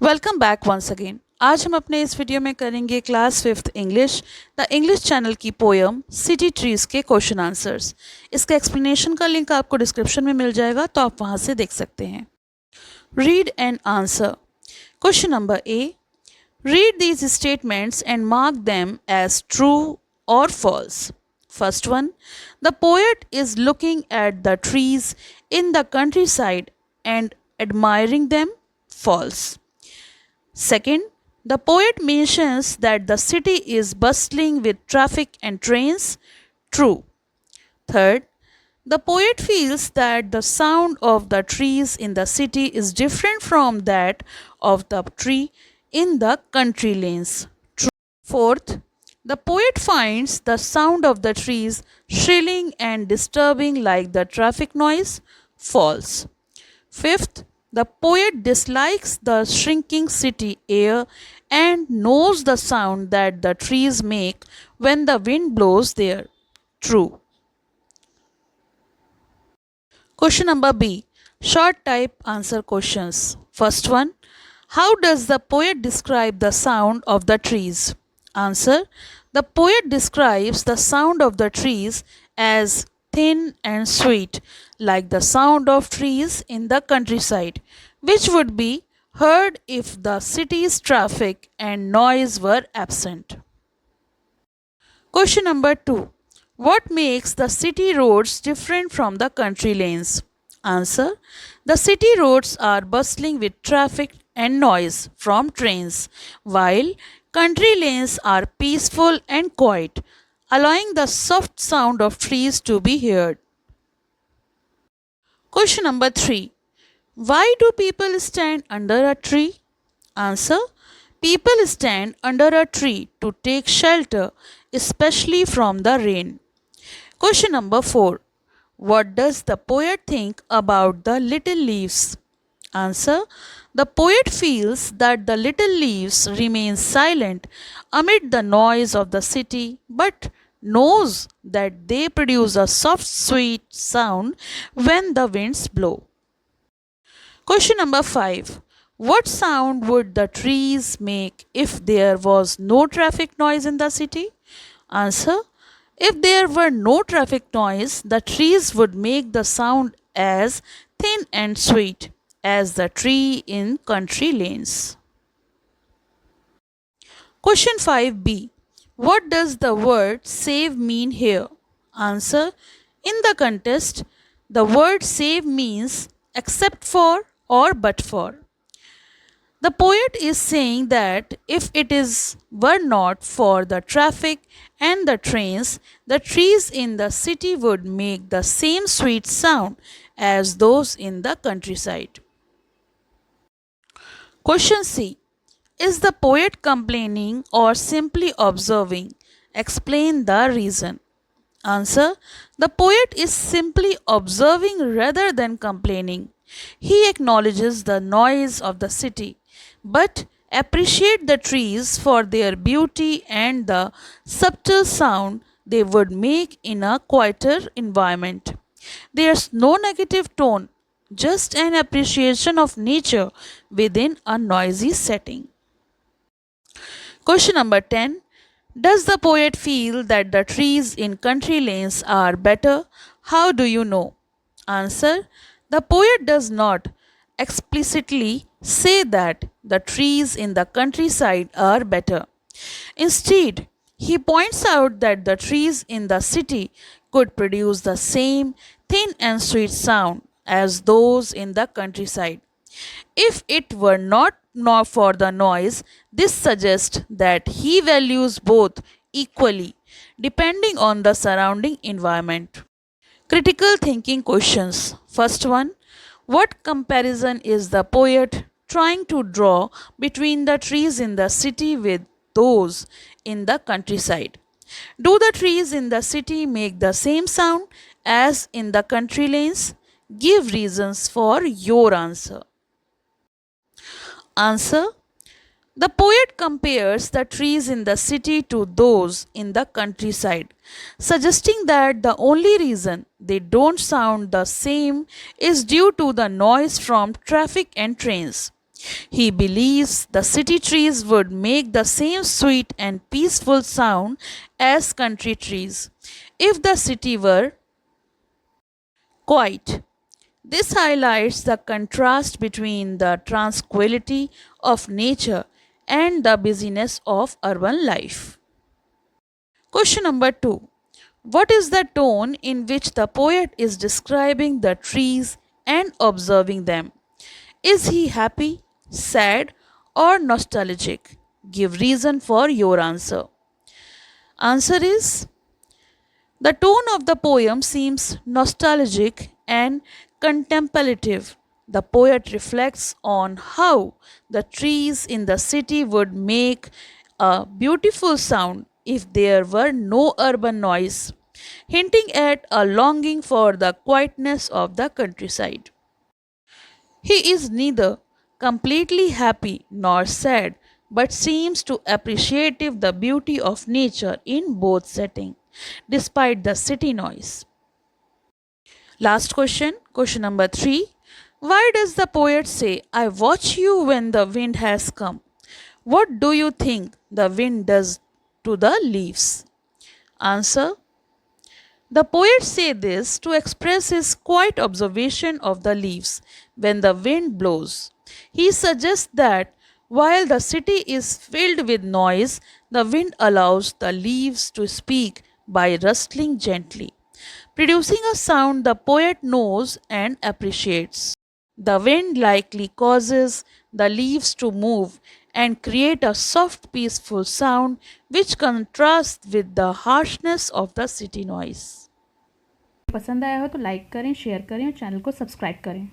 Welcome back once again. आज हम अपने इस वीडियो में करेंगे class 5th English the English channel की पोयम सिटी ट्रीज के क्वेश्चन आंसर्स। इसका एक्सप्लेनेशन का लिंक आपको डिस्क्रिप्शन में मिल जाएगा, तो आप वहां से देख सकते हैं। Read and answer. Question number A, read these statements and mark them as true or false. First one, the poet is looking at the trees in the countryside and admiring them. False. Second, the poet mentions that the city is bustling with traffic and trains. True. Third, the poet feels that the sound of the trees in the city is different from that of the tree in the country lanes. True. Fourth, the poet finds the sound of the trees shrilling and disturbing like the traffic noise. False. Fifth, the poet dislikes the shrinking city air and knows the sound that the trees make when the wind blows there. True. Question number B. Short type answer questions. First one, how does the poet describe the sound of the trees? Answer, the poet describes the sound of the trees as thin and sweet, like the sound of trees in the countryside, which would be heard if the city's traffic and noise were absent. Question number 2. What makes the city roads different from the country lanes? Answer, the city roads are bustling with traffic and noise from trains, while country lanes are peaceful and quiet, allowing the soft sound of trees to be heard. Question number 3. Why do people stand under a tree? Answer, people stand under a tree to take shelter, especially from the rain. Question number 4. What does the poet think about the little leaves? Answer, the poet feels that the little leaves remain silent amid the noise of the city, but knows that they produce a soft, sweet sound when the winds blow. Question number 5. What sound would the trees make if there was no traffic noise in the city? Answer, if there were no traffic noise, the trees would make the sound as thin and sweet as the tree in country lanes. Question 5b. What does the word save mean here? Answer, in the context, the word save means except for or but for. The poet is saying that if it were not for the traffic and the trains, the trees in the city would make the same sweet sound as those in the countryside. Question C. Is the poet complaining or simply observing? Explain the reason. Answer, the poet is simply observing rather than complaining. He acknowledges the noise of the city, but appreciate the trees for their beauty and the subtle sound they would make in a quieter environment. There's no negative tone, just an appreciation of nature within a noisy setting. Question number 10. Does the poet feel that the trees in country lanes are better? How do you know? Answer, the poet does not explicitly say that the trees in the countryside are better. Instead, he points out that the trees in the city could produce the same thin and sweet sound as those in the countryside. If it were not for the noise, this suggests that he values both equally, depending on the surrounding environment. Critical thinking questions. First one, what comparison is the poet trying to draw between the trees in the city with those in the countryside? Do the trees in the city make the same sound as in the country lanes? Give reasons for your answer. Answer, the poet compares the trees in the city to those in the countryside, suggesting that the only reason they don't sound the same is due to the noise from traffic and trains. He believes the city trees would make the same sweet and peaceful sound as country trees if the city were quiet. This highlights the contrast between the tranquility of nature and the busyness of urban life. Question number 2. What is the tone in which the poet is describing the trees and observing them? Is he happy, sad, or nostalgic? Give reason for your answer. Answer is the tone of the poem seems nostalgic and contemplative. The poet reflects on how the trees in the city would make a beautiful sound if there were no urban noise, hinting at a longing for the quietness of the countryside. He is neither completely happy nor sad, but seems to appreciate the beauty of nature in both settings, despite the city noise. Last question, question number 3. Why does the poet say, I watch you when the wind has come? What do you think the wind does to the leaves? Answer. The poet says this to express his quiet observation of the leaves when the wind blows. He suggests that while the city is filled with noise, the wind allows the leaves to speak by rustling gently, producing a sound the poet knows and appreciates. The wind likely causes the leaves to move and create a soft, peaceful sound which contrasts with the harshness of the city noise. पसंद आया हो तो like करें, share करें और channel को subscribe करें।